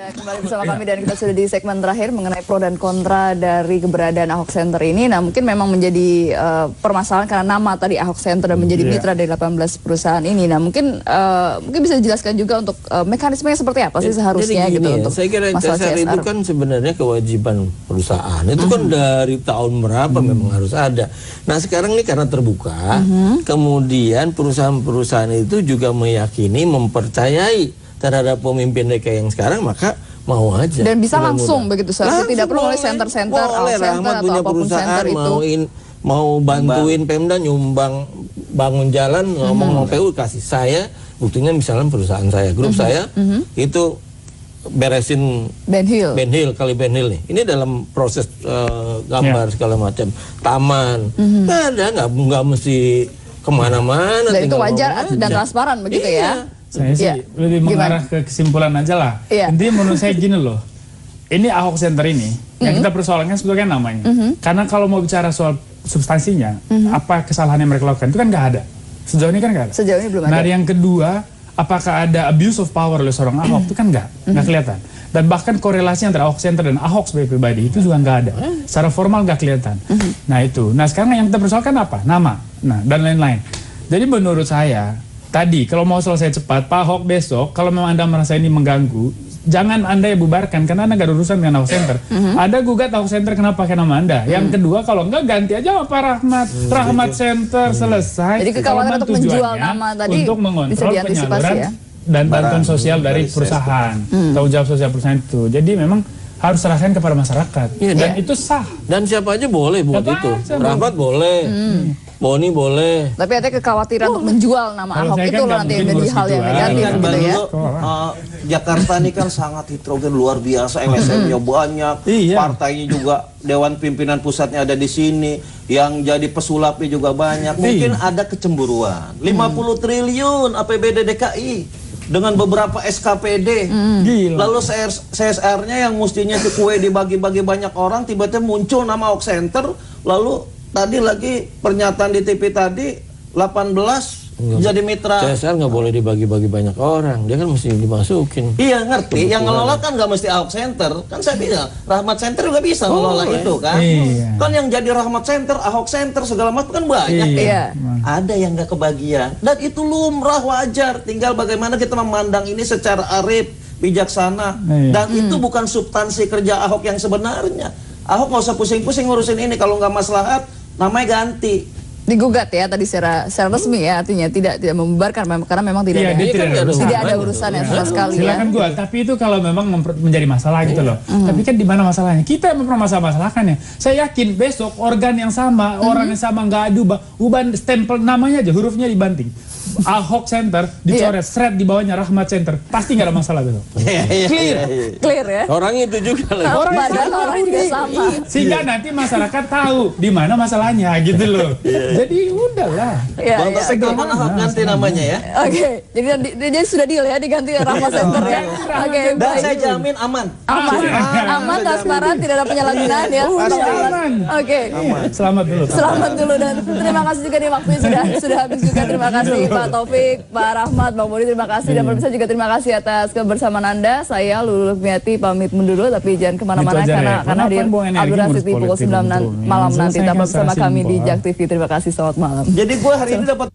Kembali bersama kami dan kita sudah di segmen terakhir mengenai pro dan kontra dari keberadaan Ahok Center ini. Nah, mungkin memang menjadi permasalahan karena nama tadi Ahok Center dan menjadi mitra dari 18 perusahaan ini. Nah, mungkin bisa dijelaskan juga untuk mekanismenya seperti apa sih seharusnya Jadi gitu gini ya, untuk saya kira masalah CSR CSR. itu kan sebenarnya kewajiban perusahaan. Itu kan dari tahun berapa memang harus ada. Nah, sekarang ini karena terbuka, kemudian perusahaan-perusahaan itu juga meyakini, mempercayai terhadap pemimpin DKI yang sekarang, maka mau aja. Dan bisa Mudah-mudahan. langsung begitu, seharusnya tidak perlu oleh center-center, boleh. Ahok Center Rahmat atau punya apapun perusahaan, center itu. mau bantuin Pemda nyumbang bangun jalan, ngomong PU kasih saya, buktinya misalnya perusahaan saya, grup saya itu beresin Ben Hill. Ben Hill nih. Ini dalam proses gambar segala macam, taman, nggak mesti kemana-mana. Dan itu tinggal wajar ngomong dan aja. transparan begitu ya. Saya sih Iya. lebih mengarah Gimana? ke kesimpulan aja lah. Iya. Intinya menurut saya gini loh. Ini Ahok Center ini yang kita persoalkan sebetulnya namanya. Karena kalau mau bicara soal substansinya, apa kesalahan yang mereka lakukan itu kan nggak ada. Sejauh ini kan nggak ada. Sejauh ini belum Nah, ada. yang kedua, apakah ada abuse of power oleh seorang Ahok itu kan nggak kelihatan. Dan bahkan korelasi antara Ahok Center dan Ahok sebagai pribadi itu juga nggak ada. Secara formal nggak kelihatan. Nah itu. Nah sekarang yang kita persoalkan apa? Nama, nah dan lain-lain. Jadi menurut saya tadi kalau mau selesai cepat, Pak Ahok besok kalau memang Anda merasa ini mengganggu, jangan Anda yang bubarkan karena Anda nggak ada urusan dengan Ahok Center. Ada gugat Ahok Center kenapa pakai nama Anda. Yang kedua kalau enggak ganti aja sama Pak Rahmat Center selesai. Jadi kekhawatiran Kalau untuk menjual tujuannya nama tadi untuk bisa mengontrol diantisipasi penyaluran ya. dan bantuan sosial dari perusahaan, tanggung jawab sosial perusahaan itu. Jadi memang harus serahkan kepada masyarakat dan itu sah. Dan siapa aja boleh buat Siapa itu. aja Rahmat boleh, Boni boleh. Tapi ada kekhawatiran untuk menjual nama Kalau Ahok saya itu kan loh nggak nanti yang mungkin menjadi ngurus hal yang gituan. negatif Kan gitu Bang ya. Lulu, Jakarta ini kan sangat heterogen luar biasa, LSM-nya banyak, Iya. partainya juga, Dewan Pimpinan Pusatnya ada di sini, yang jadi pesulapnya juga banyak. Mungkin ada kecemburuan. 50 triliun APBD DKI dengan beberapa SKPD. Gila. Lalu CSR-nya yang mestinya itu kue dibagi-bagi banyak orang, tiba-tiba muncul nama Ahok Center. Lalu tadi lagi pernyataan di TV tadi 18 jadi mitra. CSR nggak boleh dibagi-bagi banyak orang. Dia kan mesti dimasukin. Iya ngerti, yang ngelola kan nggak mesti Ahok Center. Kan saya bilang, Rahmat Center juga bisa ngelola itu kan. Iya. Kan yang jadi Rahmat Center, Ahok Center, segala macam kan banyak. Iya. Ada yang nggak kebagian. Dan itu lumrah, wajar. Tinggal bagaimana kita memandang ini secara arif, bijaksana. Iya. Dan itu bukan substansi kerja Ahok yang sebenarnya. Ahok nggak usah pusing-pusing ngurusin ini. Kalau nggak maslahat, namanya ganti. Digugat ya tadi secara resmi ya, artinya tidak membubarkan karena memang tidak Iya, ada dia tidak ada urusan. tidak ada urusan ya sama sekali ya. Silakan gua, tapi itu kalau memang menjadi masalah gitu loh. Tapi kan di mana masalahnya? Kita yang mempermasalahkannya. Saya yakin besok organ yang sama, orang yang sama nggak adu, ubah stempel namanya aja, hurufnya dibanting. Ahok Center dicoret, shred di bawahnya Rahmat Center, pasti nggak ada masalah besok. Clear ya. Orangnya itu juga lagi. Padahal orang juga sama. Sehingga nanti masyarakat tahu di mana masalahnya gitu loh. Jadi udahlah. Iya, Bang iya. Taufik, kapan Ahok ganti namanya ya? Oke, jadi sudah deal ya diganti Rahmat Center ya. Oke, Dan baik. saya jamin aman. Aman, transparan, tidak ada penyalahgunaan ya. Pasti aman. Oke. Selamat dulu. Selamat dulu dan terima kasih juga nih waktunya sudah habis juga. Terima kasih Pak Taufik, Pak Rahmat, Bang Boni, terima kasih dan pemirsa juga terima kasih atas kebersamaan Anda. Saya Lulu Lukmiati pamit mundur dulu tapi jangan kemana-mana Gitu aja karena ya. akan hadir Kenapa buang energi Abdul Rasid di ngurus pukul politik 9 untuk malam ini? nanti. Selesaikan Tetap bersama secara kami di simpel. Jak TV. Terima kasih, selamat malam. Jadi gue hari ini dapat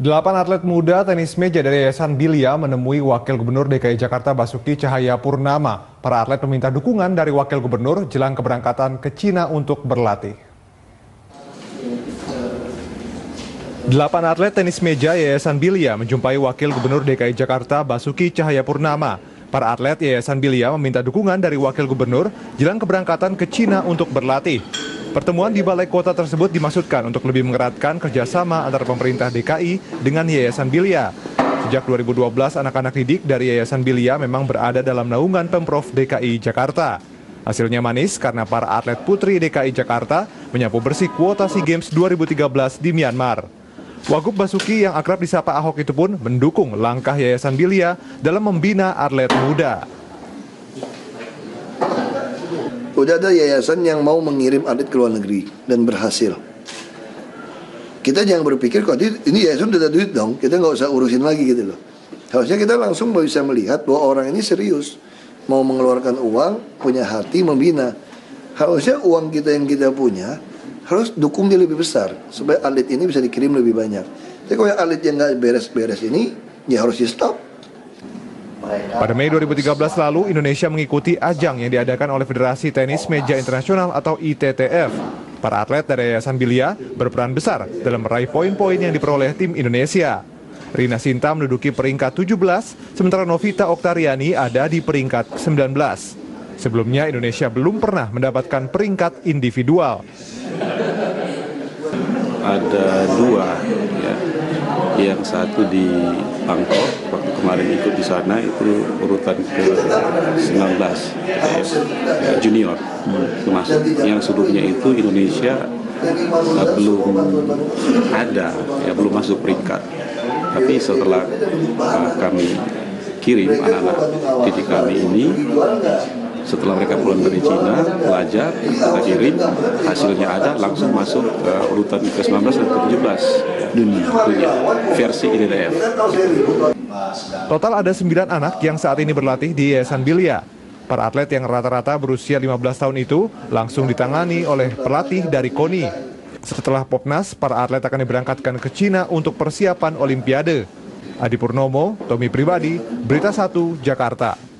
Delapan atlet muda tenis meja dari Yayasan Bilia menemui Wakil Gubernur DKI Jakarta Basuki Cahayapurnama. Para atlet meminta dukungan dari Wakil Gubernur jelang keberangkatan ke Cina untuk berlatih. 8 atlet tenis meja Yayasan Bilia menjumpai Wakil Gubernur DKI Jakarta Basuki Cahayapurnama. Para atlet Yayasan Bilia meminta dukungan dari Wakil Gubernur jelang keberangkatan ke Cina untuk berlatih. Pertemuan di Balai Kota tersebut dimaksudkan untuk lebih mengeratkan kerjasama antara pemerintah DKI dengan Yayasan Bilya. Sejak 2012, anak-anak didik dari Yayasan Bilya memang berada dalam naungan Pemprov DKI Jakarta. Hasilnya manis karena para atlet putri DKI Jakarta menyapu bersih kuota SEA Games 2013 di Myanmar. Wagub Basuki yang akrab disapa Ahok itu pun mendukung langkah Yayasan Bilya dalam membina atlet muda. Udah ada yayasan yang mau mengirim atlet ke luar negeri dan berhasil. Kita jangan berpikir kok ini yayasan udah ada duit dong, kita nggak usah urusin lagi gitu loh. Harusnya kita langsung bisa melihat bahwa orang ini serius, mau mengeluarkan uang, punya hati, membina. Harusnya uang kita yang kita punya harus dukung dia lebih besar supaya atlet ini bisa dikirim lebih banyak. Tapi kalau atlet yang nggak beres-beres ini, ya harus di stop. Pada Mei 2013 lalu, Indonesia mengikuti ajang yang diadakan oleh Federasi Tenis Meja Internasional atau ITTF. Para atlet dari Yayasan Bilya berperan besar dalam meraih poin-poin yang diperoleh tim Indonesia. Rina Sinta menduduki peringkat 17, sementara Novita Oktariani ada di peringkat 19. Sebelumnya, Indonesia belum pernah mendapatkan peringkat individual. Ada dua, ya. Yang satu di Bangkok, waktu kemarin ikut di sana itu urutan ke-19 junior termasuk. Yang sebelumnya itu Indonesia belum ada, ya belum masuk peringkat. Tapi setelah kami kirim anak-anak didik kami ini, setelah mereka pulang dari Cina, belajar, kita kirim, hasilnya ada, langsung masuk urutan ke-19 dan ke-17 dunia versi ITTF. Total ada 9 anak yang saat ini berlatih di Yayasan Bilya. Para atlet yang rata-rata berusia 15 tahun itu langsung ditangani oleh pelatih dari KONI. Setelah Popnas, para atlet akan diberangkatkan ke Cina untuk persiapan Olimpiade. Adi Purnomo, Tommy Pribadi, Berita 1, Jakarta.